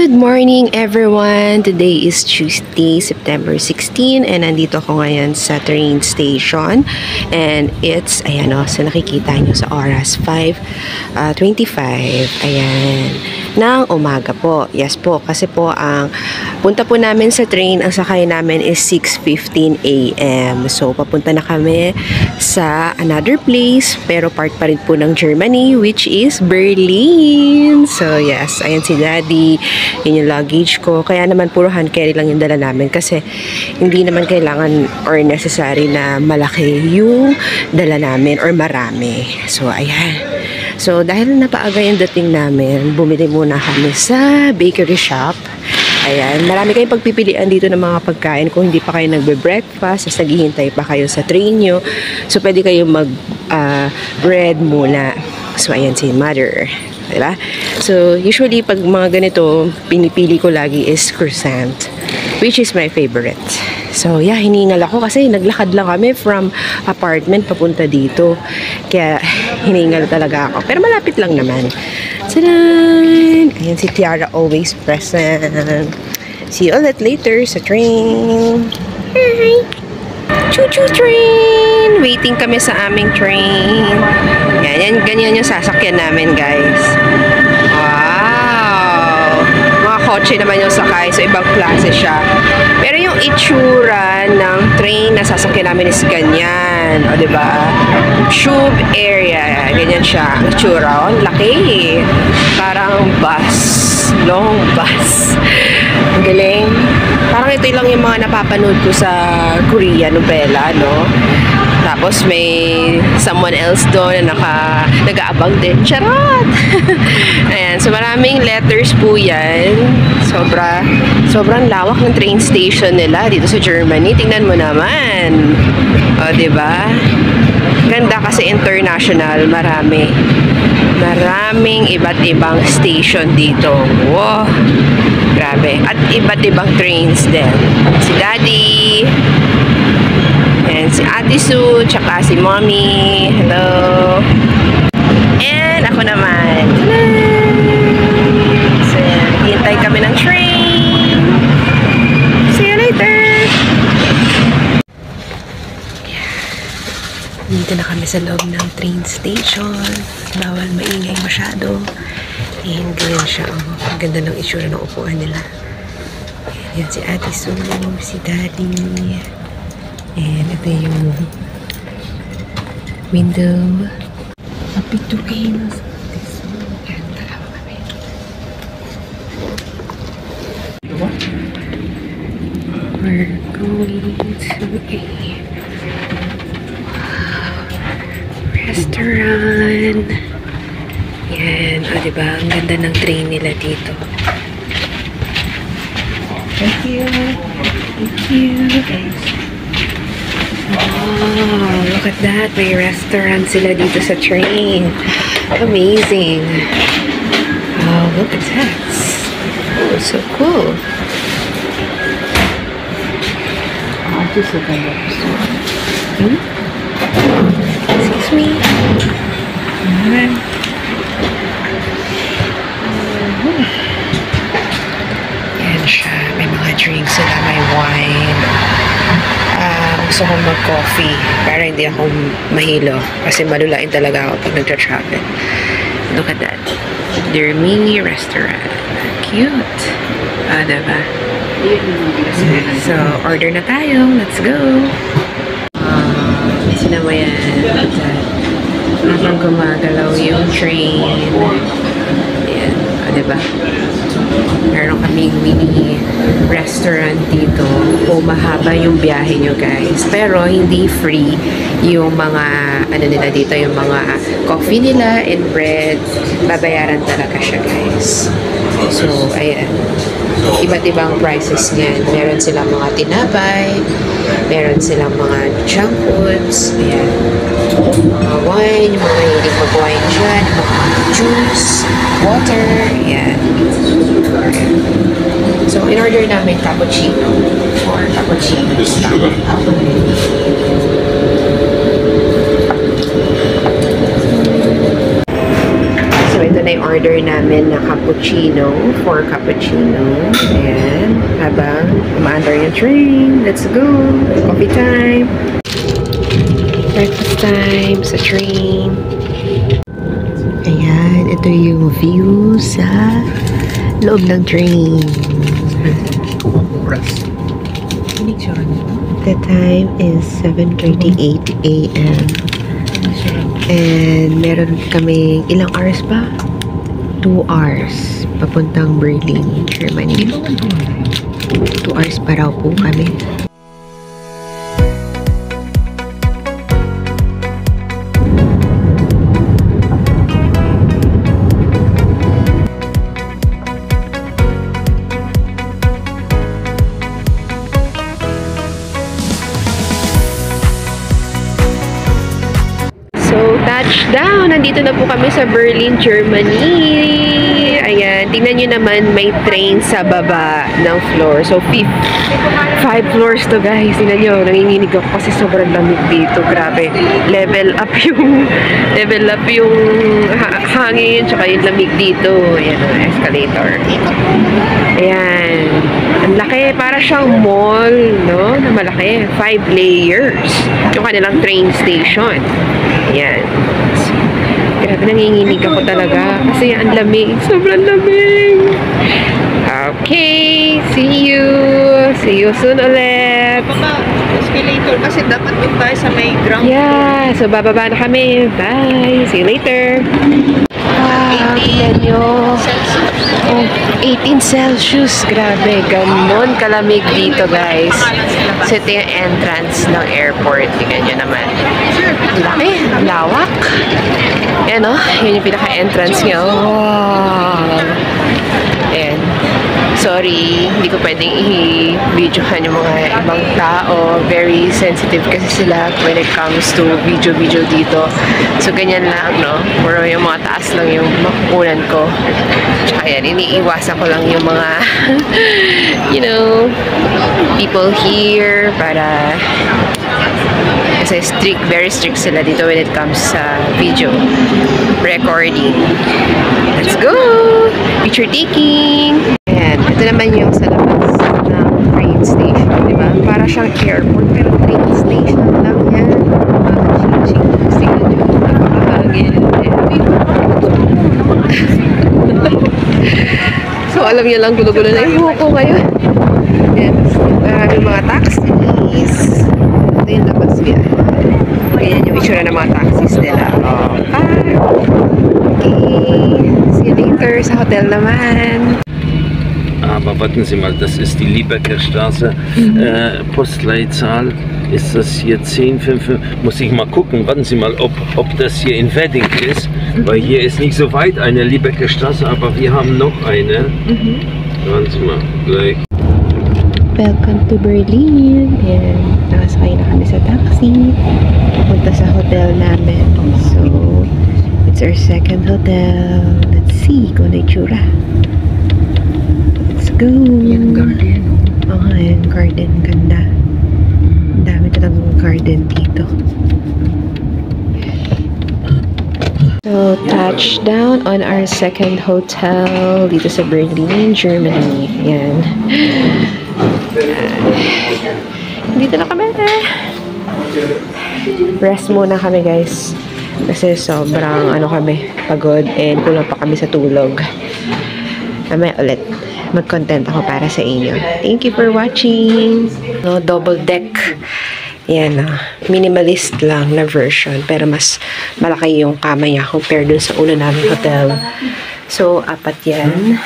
Good morning everyone! Today is Tuesday, September 16 and nandito ako ngayon sa train station and it's, ayan o, so nakikita nyo sa oras 5:25, ayan, ng umaga po. Yes po, kasi po ang punta po namin sa train, ang sakay namin is 6:15 AM. So papunta na kami sa another place pero part pa rin po ng Germany, which is Berlin. So yes, ayan si Daddy. Yun yung luggage ko. Kaya naman puro hand carry lang yung dala namin kasi hindi naman kailangan or necessary na malaki yung dala namin or marami. So ayan. So dahil napaaga yung dating namin, bumili muna kami sa bakery shop. Ayan, marami kayong pagpipilian dito ng mga pagkain kung hindi pa kayo nagbe-breakfast, tapos naghihintay pa kayo sa train nyo. So pwede kayong mag-bread muna. So ayan si Mother. Diba? So, usually, pag mga ganito, pinipili ko lagi is croissant, which is my favorite. So, yeah, hiningal ako kasi naglakad lang kami from apartment papunta dito. Kaya, hiningal talaga ako. Pero malapit lang naman. Tadaan! Ayan si Tiara, always present. See you ulit later sa train. Hi! Choo-choo train! Waiting kami sa aming train. Yan, ganyan yung sasakyan namin, guys. Wow! Mga kotse naman yung sakay, so ibang klase siya. Pero yung itsura ng train na sasakyan namin is ganyan. O, diba? Tube area. Ganyan siya. Ang itsura. Ang laki. Parang bus. Long bus. Ang galing. Parang ito lang yung mga napapanood ko sa Korea novela, no? Tapos may someone else doon na nag-aabang din. Charot! Ayan, so maraming letters po yan. Sobrang lawak ng train station nila dito sa Germany. Tingnan mo naman. O, diba? Ganda kasi international. Maraming iba't ibang station dito. Wow! Grabe. At iba't ibang trains din. Si Daddy. And si Ate Sue, tsaka si Mommy. Hello. And ako naman. So, hintay kami ng train. See you later. Dito na kami sa loob ng train station. Bawal maingay masyado. And ganyan siya. Oh. Ang ganda ng itsura ng upuan nila. Yan si Ate Sue, si Daddy. And ito yung window. Mapitukin. We're going to a restaurant. Yan. O, diba? Ang ganda ng train nila dito. Thank you. Thank you. Oh, look at that. May restaurant sila dito sa train. Amazing. Oh, look at that. Oh, so cool. Hmm? Excuse me. Yan siya. May mga drinks sila. May wine. Gusto kong mag-coffee pero hindi ako mahilo kasi malulain talaga ako pag nagtra-travel. Look at that. Their mini restaurant. Cute. Ah, diba? So, order na tayo. Let's go. Sino mo yan? Habang gumagalaw yung train. Ayan. Ah, diba? Meron kaming mini restaurant dito. O mahaba yung biyahe nyo, guys. Pero hindi free yung mga ano nila dito, yung mga coffee nila and bread. Babayaran talaga siya, guys. So, ayan. Iba't ibang prices niyan. Meron silang mga tinapay. Meron silang mga junk foods. Ayan. Mga wine. Yung mga hilig mag-wine dyan. Mga juice. Water. Ayan. So, in-order namin cappuccino or cappuccino. So, ito na yung order namin na cappuccino, 4 cappuccino. Ayan, habang umaandar yung train. Let's go! Coffee time! Breakfast time sa train. Ayan, ito yung view sa loob ng train. The time is 7:38 a.m. And meron kami, ilang hours ba? 2 hours. Papuntang Berlin, Germany. 2 hours pa raw po kami. Touchdown! Nandito na po kami sa Berlin, Germany. Ayan, tingnan nyo naman may train sa baba ng floor. So, 5 floors to guys. Tingnan nyo, nanginginig ako kasi sobrang lamig dito. Grabe. Level up yung hangin tsaka yung lamig dito. Ayan, escalator. Ayan. Ang laki. Para siyang mall, no? Na malaki. 5 layers. Yung kanilang train station. Ayan. Grabe, nanginginig ako talaga. Kasi ang lamig. Sobrang lamig. Okay. See you. See you soon ulit. Baba, escalator. Kasi dapat doon tayo sa may ground. Yeah. So, bababa na kami. Bye. See you later. Wow. Tignan nyo. Oh, 18 Celsius. Grabe. Ganon kalamig dito, guys. So, ito yung entrance ng airport. Tignan nyo naman. Laki. Lawak. Yan, o. Yun yung pinaka-entrance niya. Wow. Ayan. Sorry, hindi ko pwedeng i-videohan yung mga ibang tao. Very sensitive kasi sila when it comes to video dito. So, ganyan lang, no? Puro yung mga taas lang yung makukunan ko. Tsaka yan, iniiwasan ko lang yung mga, you know, people here para kasi very strict sila dito when it comes sa video recording. Let's go! Picture taking! Ayan, ito naman yung sa labas ng train station, di ba? Para siyang airport, pero train station lang yan. Mga ching-ching. Tingnan nyo, napakahangin. So, alam niyo lang, gulo-gulo na yung ko ngayon. Ayan, maraming mga taxis. Ito yung labas niya. Ayan yung itsura ng mga taxis nila. Okay. See you later sa hotel naman. Aber warten Sie mal, das ist die Liebecker Straße. Postleitzahl ist das hier 1055. Muss ich mal gucken, warten Sie mal, ob das hier in Wedding ist. Weil hier ist nicht so weit eine Liebecker Straße, aber wir haben noch eine. Warten Sie mal, gleich. Welcome to Berlin. And nakasakay na kami sa taxi. Punta sa hotel namin. So, it's our second hotel. Let's see kung ano itsura. Let's go. Yung garden. Ayan, garden. Ganda. Ang dami talagang garden dito. So, touchdown on our second hotel dito sa Berlin, Germany. Yan. Dito na kami. Rest muna kami, guys. Kasi sobrang kami, pagod and kulang pa kami sa tulog. Mamaya ulit mag-content ako para sa inyo. Thank you for watching. No, double deck. Yan, minimalist lang na version. Pero mas malaki yung kama niya compared dun sa una namin hotel. So, 4 yan.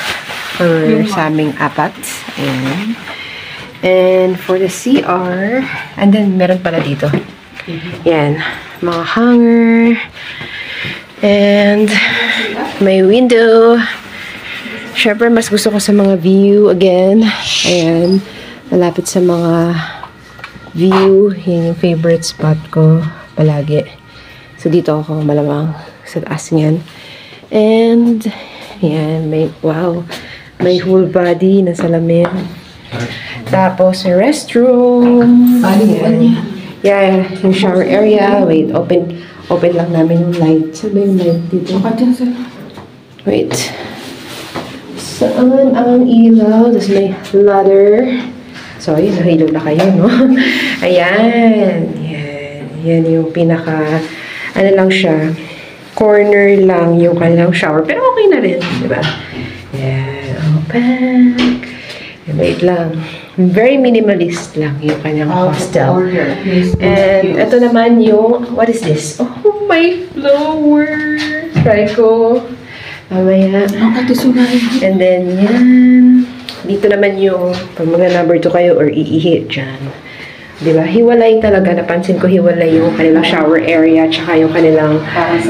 For sa aming 4. Ayan. And for the CR, and then meron pala dito. Yan, mga hanger. And may window. Syempre, mas gusto ko sa mga view again. Ayan, malapit sa mga view. Yan yung favorite spot ko palagi. So, dito ako malamang sa taas niyan. And, yan, may, wow, may whole body na salamin. Tapos, restroom. Yeah, yung shower area. Wait, open lang namin yung light. Sabi yung light dito. Wait. Saan ang ilaw? Tapos may ladder. So, ayun, nahilo na kayo, no? Ayan. Yan. Yan yung pinaka, ano lang siya, corner lang yung kanilang shower. Pero okay na rin, di ba? Yan. Open. Wait lang. Very minimalist lang yung kanyang hostel. And ito naman yung, what is this? Oh, my flower! Try ko. Mamaya. And then, yan. Dito naman yung, pag mga number 2 kayo or iihi dyan. Diba? Hiwalay talaga. Napansin ko hiwalay yung kanilang shower area tsaka yung kanilang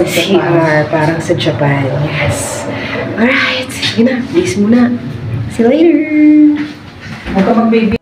CR. Parang sa Japan. Yes. Alright. Sige na. Please muna. See you later. Huwag ka mag-baby.